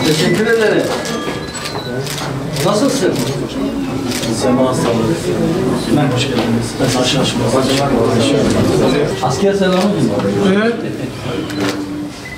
Teşekkür ederim. Nasılsın? Sema hastalığı. Hoş geldiniz. Karşılaşmamıza Asker selamı mı? Evet.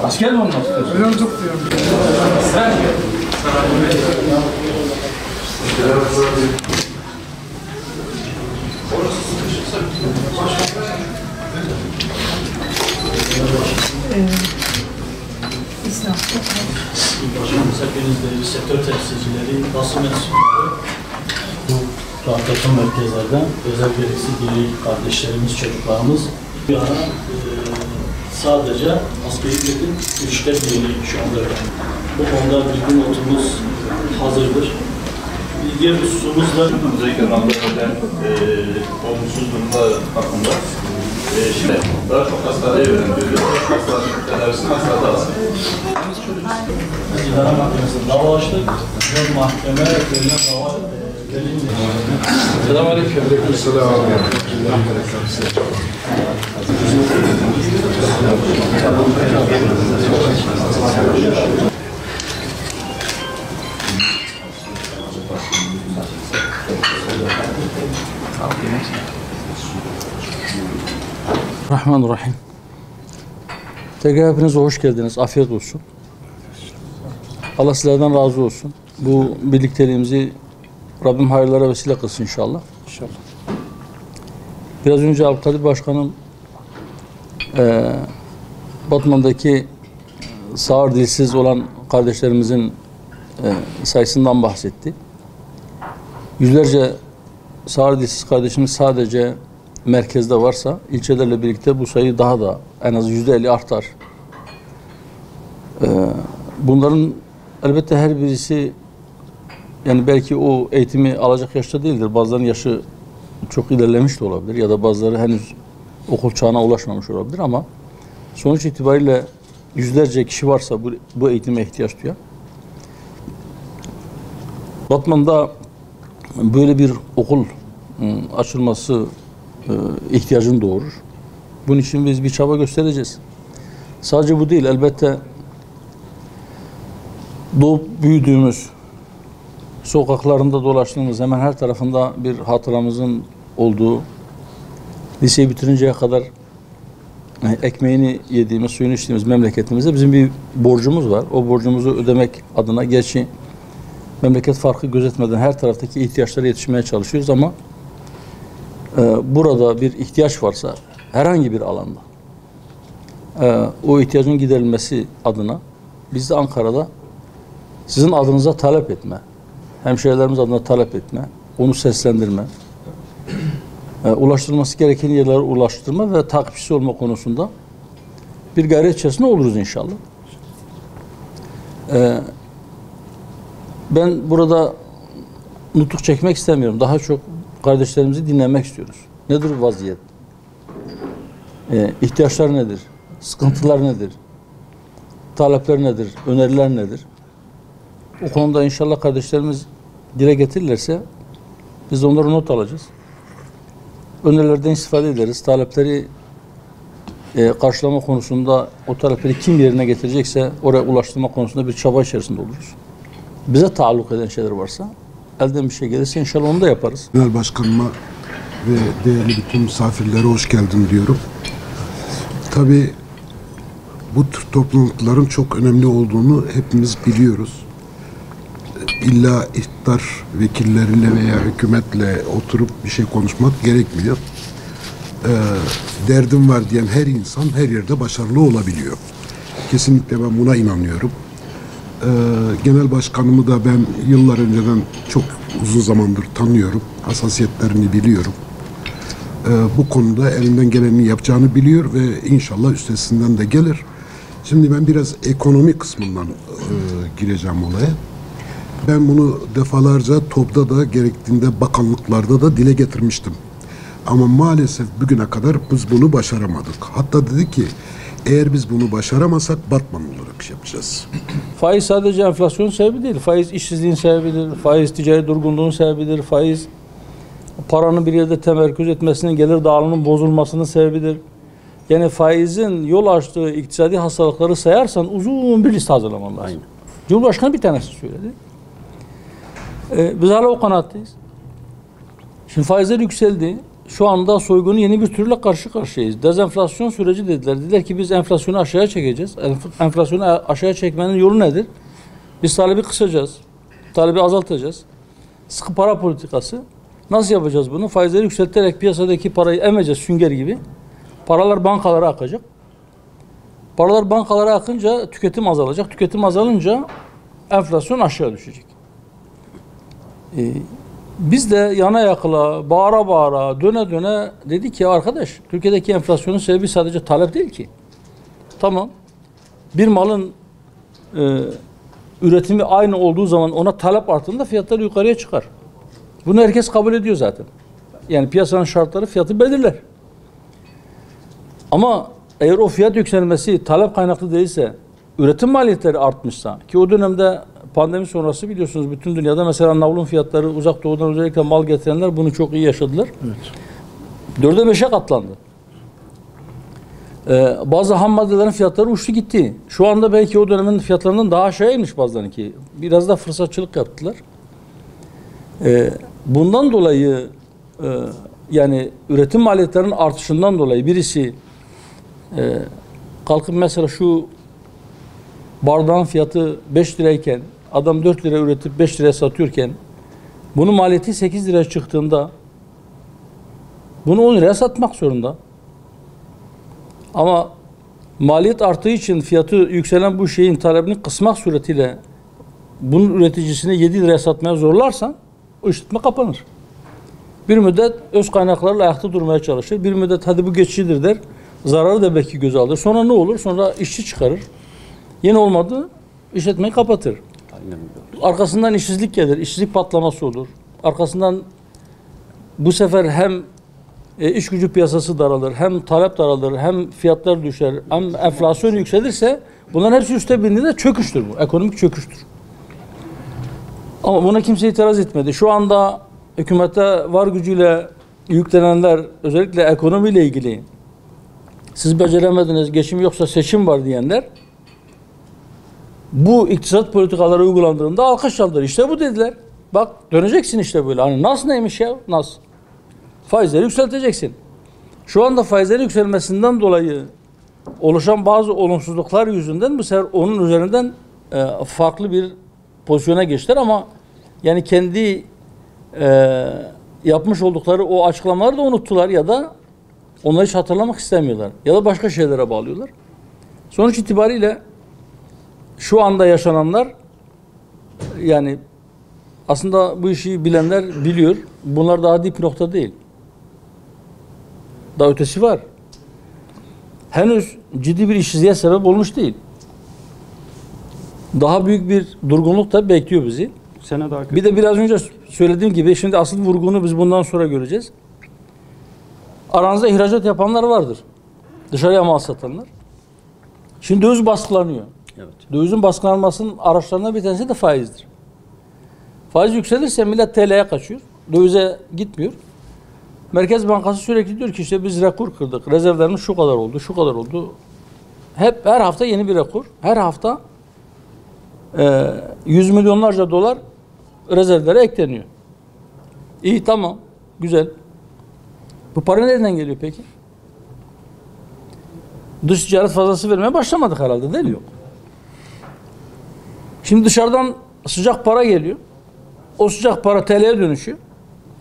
Asker mi olmak istiyorsun? Ben çok diyorum. Sen? Başkanımız hepiniz değerli sektör temsilcileri, basın mensupları, bu rehabilitasyon merkezlerden özel gereksiz diri kardeşlerimiz, çocuklarımız bir ara sadece asgari ücretin 1/3 şu anda bu konuda bilgi notumuz hazırdır. Diğer hususumuz da özellikle randevudan olumsuz durumlar hakkında şimdi daha çok hastaneye yöneliyoruz. Hastanın tedavisini hastada alsın. İdare Mahkemesi'ne dava açtık. Bu mahkeme verilen dava verildi. Selamünaleyküm. Rahmanirrahim. Tekrar hepinize hoş geldiniz. Afiyet olsun. Allah sizlerden razı olsun. Bu birlikteliğimizi Rabbim hayırlara vesile kılsın inşallah. İnşallah. Biraz önce Abdülkadir Başkanım Batman'daki sağır dilsiz olan kardeşlerimizin sayısından bahsetti. Yüzlerce sağır dilsiz kardeşimiz sadece merkezde varsa ilçelerle birlikte bu sayı daha da en az %50 artar. Bunların elbette her birisi yani belki o eğitimi alacak yaşta değildir. Bazılarının yaşı çok ilerlemiş de olabilir ya da bazıları henüz okul çağına ulaşmamış olabilir ama sonuç itibariyle yüzlerce kişi varsa bu eğitime ihtiyaç duyar. Batman'da böyle bir okul açılması ihtiyacını doğurur. Bunun için biz bir çaba göstereceğiz. Sadece bu değil, elbette doğup büyüdüğümüz, sokaklarında dolaştığımız hemen her tarafında bir hatıramızın olduğu, liseyi bitirinceye kadar ekmeğini yediğimiz, suyunu içtiğimiz memleketimizde bizim bir borcumuz var. O borcumuzu ödemek adına gerçi memleket farkı gözetmeden her taraftaki ihtiyaçlara yetişmeye çalışıyoruz ama burada bir ihtiyaç varsa herhangi bir alanda o ihtiyacın giderilmesi adına biz de Ankara'da sizin adınıza talep etme, hemşehrilerimiz adına talep etme, onu seslendirme, ulaştırılması gereken yerlere ulaştırma ve takipçisi olma konusunda bir gayret içerisinde oluruz inşallah. Ben burada nutuk çekmek istemiyorum. Daha çok kardeşlerimizi dinlemek istiyoruz. Nedir vaziyet? İhtiyaçlar nedir? Sıkıntılar nedir? Talepler nedir? Öneriler nedir? O konuda inşallah kardeşlerimiz dile getirirlerse biz de onları not alacağız. Önerilerden istifade ederiz. Talepleri karşılama konusunda o talepleri kim yerine getirecekse oraya ulaştırma konusunda bir çaba içerisinde oluruz. Bize taalluk eden şeyler varsa elden bir şey gelirse inşallah onu da yaparız. Genel Başkanıma ve değerli bütün misafirlere hoş geldin diyorum. Tabii bu tür toplantıların çok önemli olduğunu hepimiz biliyoruz. İlla iktidar vekilleriyle veya hükümetle oturup bir şey konuşmak gerekmiyor. Derdim var diyen her insan her yerde başarılı olabiliyor. Kesinlikle ben buna inanıyorum. Genel Başkanımı da ben yıllar önceden çok uzun zamandır tanıyorum. Hassasiyetlerini biliyorum. Bu konuda elinden geleni yapacağını biliyor ve inşallah üstesinden de gelir. Şimdi ben biraz ekonomi kısmından gireceğim olaya. Ben bunu defalarca TOB'da da gerektiğinde bakanlıklarda da dile getirmiştim. Ama maalesef bugüne kadar biz bunu başaramadık. Hatta dedi ki eğer biz bunu başaramasak Batman olarak yapacağız. Faiz sadece enflasyon sebebi değil. Faiz işsizliğin sebebidir. Faiz ticari durgunluğun sebebidir. Faiz paranın bir yerde temerküz etmesinin, gelir dağılımının bozulmasının sebebidir. Yani faizin yol açtığı iktisadi hastalıkları sayarsan uzun bir liste hazırlaman lazım. Cumhurbaşkanı bir tanesi söyledi. Biz hala o kanaatteyiz. Şimdi faizler yükseldi. Şu anda soygunun yeni bir türüyle karşı karşıyayız. Dezenflasyon süreci dediler. Dediler ki biz enflasyonu aşağıya çekeceğiz. Enflasyonu aşağıya çekmenin yolu nedir? Biz talebi kısacağız. Talebi azaltacağız. Sıkı para politikası. Nasıl yapacağız bunu? Faizleri yükselterek piyasadaki parayı emeceğiz sünger gibi. Paralar bankalara akacak. Paralar bankalara akınca tüketim azalacak. Tüketim azalınca enflasyon aşağı düşecek. Biz de yana yakıla, bağıra bağıra, döne döne dedik ki arkadaş, Türkiye'deki enflasyonun sebebi sadece talep değil ki. Tamam. Bir malın üretimi aynı olduğu zaman ona talep arttığında fiyatlar yukarıya çıkar. Bunu herkes kabul ediyor zaten. Yani piyasanın şartları fiyatı belirler. Ama eğer o fiyat yükselmesi talep kaynaklı değilse, üretim maliyetleri artmışsa, ki o dönemde pandemi sonrası biliyorsunuz bütün dünyada mesela navlun fiyatları uzak doğudan özellikle mal getirenler bunu çok iyi yaşadılar. Evet. 4'e 5'e katlandı. Bazı ham maddelerin fiyatları uçtu gitti. Şu anda belki o dönemin fiyatlarından daha aşağıya inmiş bazılarınki. Biraz da fırsatçılık yaptılar. Bundan dolayı yani üretim maliyetlerinin artışından dolayı birisi kalkıp mesela şu bardağın fiyatı 5 lirayken adam 4 lira üretip 5 liraya satıyorken bunun maliyeti 8 liraya çıktığında bunu 10 liraya satmak zorunda. Ama maliyet arttığı için fiyatı yükselen bu şeyin talebini kısmak suretiyle bunun üreticisini 7 liraya satmaya zorlarsan o işletme kapanır. Bir müddet öz kaynaklarla ayakta durmaya çalışır. Bir müddet hadi bu geçicidir der. Zararı da belki göze alır. Sonra ne olur? Sonra işçi çıkarır. Yine olmadı, işletmeyi kapatır. Arkasından işsizlik gelir, işsizlik patlaması olur. Arkasından bu sefer hem iş gücü piyasası daralır, hem talep daralır, hem fiyatlar düşer, hem enflasyon yükselirse bunların hepsi üste bindiğinde çöküştür bu. Ekonomik çöküştür. Ama buna kimse itiraz etmedi. Şu anda hükümete var gücüyle yüklenenler özellikle ekonomiyle ilgili siz beceremediniz, geçim yoksa seçim var diyenler bu iktisat politikaları uygulandığında alkış aldılar. İşte bu dediler. Bak döneceksin işte böyle. Hani nas neymiş ya? Nas. Faizleri yükselteceksin. Şu anda faizlerin yükselmesinden dolayı oluşan bazı olumsuzluklar yüzünden bu sefer onun üzerinden farklı bir pozisyona geçtiler ama yani kendi yapmış oldukları o açıklamaları da unuttular ya da onları hiç hatırlamak istemiyorlar. Ya da başka şeylere bağlıyorlar. Sonuç itibariyle şu anda yaşananlar yani aslında bu işi bilenler biliyor. Bunlar daha dip nokta değil. Daha ötesi var. Henüz ciddi bir işsizliğe sebep olmuş değil. Daha büyük bir durgunluk da bekliyor bizi. Bir de biraz önce söylediğim gibi şimdi asıl vurgunu biz bundan sonra göreceğiz. Aranızda ihracat yapanlar vardır. Dışarıya mal satanlar. Şimdi döviz baskılanıyor. Evet. Dövizin baskılanmasının araçlarından bir tanesi de faizdir. Faiz yükselirse millet TL'ye kaçıyor. Dövize gitmiyor. Merkez Bankası sürekli diyor ki işte biz rekor kırdık. Rezervlerimiz şu kadar oldu, şu kadar oldu. Her hafta yeni bir rekor. Her hafta 100 milyonlarca dolar rezervlere ekleniyor. İyi tamam. Güzel. Bu para nereden geliyor peki? Dış ticaret fazlası vermeye başlamadık herhalde değil mi? Yok. Şimdi dışarıdan sıcak para geliyor. O sıcak para TL'ye dönüşüyor.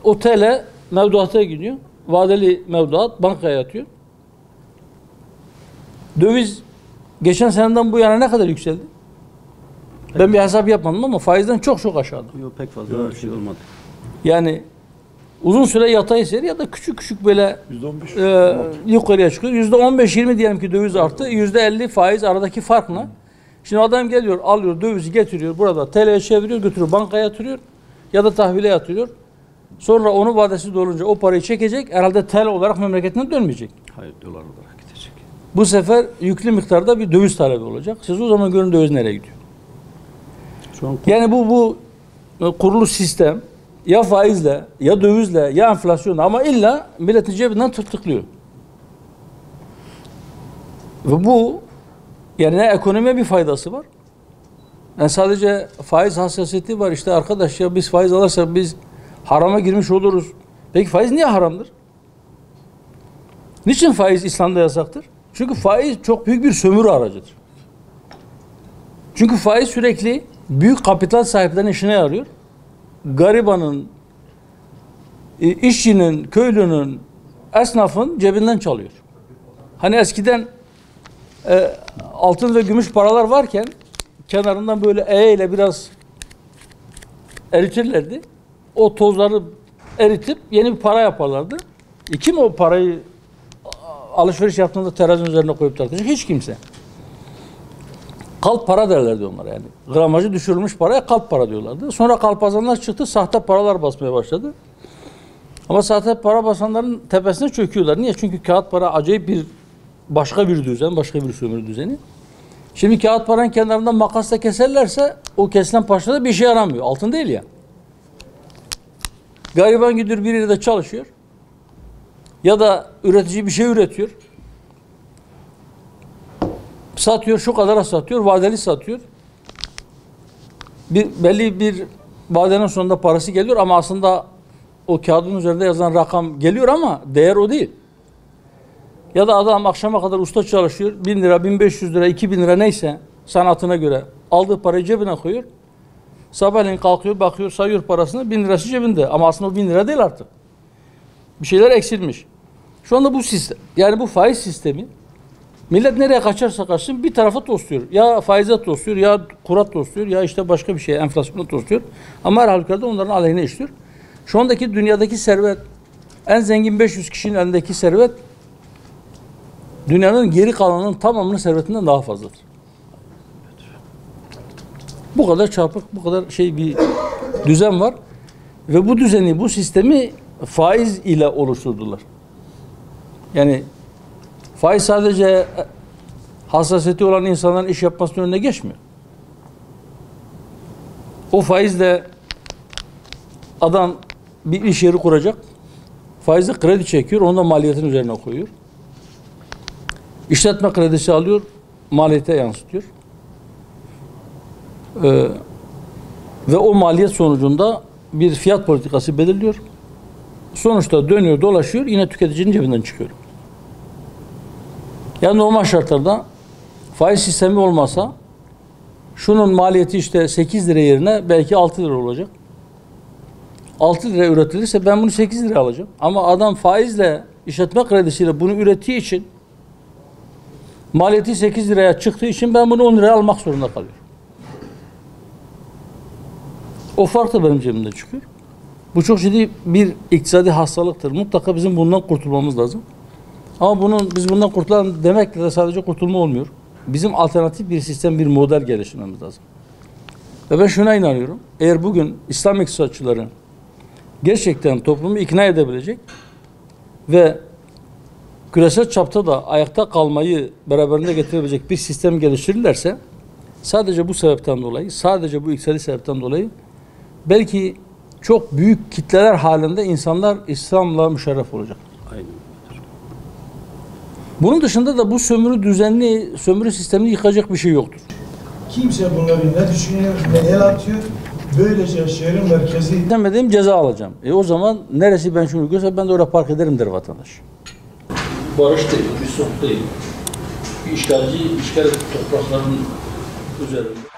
O TL mevduata gidiyor. Vadeli mevduat bankaya yatıyor. Döviz geçen seneden bu yana ne kadar yükseldi? Ben bir hesap yapmadım ama faizden çok aşağıda. Yok pek fazla bir şey olmadı. Yani uzun süre yatay seyir ya da küçük böyle yukarıya çıkıyor. %15-20 diyelim ki döviz arttı. %50 faiz aradaki fark ne? Şimdi adam geliyor, alıyor, dövizi getiriyor. Burada TL'ye çeviriyor, götürüyor, bankaya yatırıyor ya da tahvile yatırıyor. Sonra onun vadesi dolunca o parayı çekecek. Herhalde TL olarak memleketine dönmeyecek. Hayır, dolar olarak gidecek. Bu sefer yüklü miktarda bir döviz talebi olacak. Siz o zaman görün döviz nereye gidiyor. Şu an Yani bu kurulu sistem ya faizle, ya dövizle, ya enflasyonla ama illa milletin cebinden tırtıklıyor. Ve bu yani ne ekonomiye bir faydası var, Yani sadece faiz hassasiyeti var. İşte arkadaş ya biz faiz alırsak biz harama girmiş oluruz. Peki faiz niye haramdır? Niçin faiz İslam'da yasaktır? Çünkü faiz çok büyük bir sömürü aracıdır. Çünkü faiz sürekli büyük kapital sahiplerinin işine yarıyor. Garibanın, işçinin, köylünün, esnafın cebinden çalıyor. Hani eskiden altın ve gümüş paralar varken kenarından böyle ile biraz eritirlerdi. O tozları eritip yeni bir para yaparlardı. Kim o parayı alışveriş yaptığında terazinin üzerine koyup tartacak? Hiç kimse. Kalp para derlerdi onlara yani. Gramajı düşürülmüş paraya kalp para diyorlardı. Sonra kalpazanlar çıktı, sahte paralar basmaya başladı. Ama sahte para basanların tepesine çöküyorlar. Niye? Çünkü kağıt para acayip bir başka bir düzen, başka bir sömürü düzeni. Şimdi kağıt paranın kenarından makasla keserlerse o kesilen parçada bir işe yaramıyor. Altın değil ya. Gariban gidiyor bir yerde çalışıyor. Ya da üretici bir şey üretiyor. Satıyor, şu kadara satıyor, vadeli satıyor. Belli bir vadenin sonunda parası geliyor ama aslında o kağıdın üzerinde yazılan rakam geliyor ama değer o değil. Ya da adam akşama kadar usta çalışıyor. 1000 lira, 1500 lira, 2000 lira neyse sanatına göre aldığı parayı cebine koyuyor. Sabahleyin kalkıyor, bakıyor, sayıyor parasını, 1000 lirası cebinde. Ama aslında o 1000 lira değil artık. Bir şeyler eksilmiş. Şu anda bu sistem, yani bu faiz sistemi millet nereye kaçarsa kaçsın bir tarafa tosluyor. Ya faize tosluyor, ya kura tosluyor, ya işte başka bir şey, enflasyona tosluyor. Ama her halükarda onların aleyhine işliyor. Şu andaki dünyadaki servet, en zengin 500 kişinin elindeki servet, dünyanın geri kalanının tamamının servetinden daha fazladır. Bu kadar çarpık, bu kadar bir düzen var. Ve bu düzeni, bu sistemi faiz ile oluşturdular. Yani faiz sadece hassasiyeti olan insanların iş yapmasının önüne geçmiyor. O faizle adam bir iş yeri kuracak. Faizle kredi çekiyor, onu da maliyetin üzerine koyuyor. İşletme kredisi alıyor, maliyete yansıtıyor. Ve o maliyet sonucunda bir fiyat politikası belirliyor. Sonuçta dönüyor, dolaşıyor, yine tüketicinin cebinden çıkıyor. Yani normal şartlarda faiz sistemi olmasa şunun maliyeti işte 8 lira yerine belki 6 lira olacak. 6 lira üretilirse ben bunu 8 lira alacağım. Ama adam faizle, işletme kredisiyle bunu ürettiği için maliyeti 8 liraya çıktığı için ben bunu 10 liraya almak zorunda kalıyorum. O fark da benim cebimden çıkıyor. Bu çok ciddi bir iktisadi hastalıktır. Mutlaka bizim bundan kurtulmamız lazım. Ama biz bundan kurtulalım demekle de sadece kurtulma olmuyor. Bizim alternatif bir sistem, bir model geliştirmemiz lazım. Ve ben şuna inanıyorum. Eğer bugün İslam iktisatçıları gerçekten toplumu ikna edebilecek ve küresel çapta da ayakta kalmayı beraberinde getirebilecek bir sistem geliştirirlerse sadece bu sebepten dolayı, sadece bu iktisadi sebepten dolayı belki çok büyük kitleler halinde insanlar İslam'la müşerref olacak. Aynen. Bunun dışında da bu sömürü sistemini yıkacak bir şey yoktur. Kimse bunları ne düşünüyor, ne el atıyor. Böylece şehrin merkezi... Demediğim ceza alacağım. O zaman neresi ben şunu görse ben de orada park ederim der vatandaş. Barış değil, bir sorun değil. Bir işgalci, işgal topraklarının üzerinde.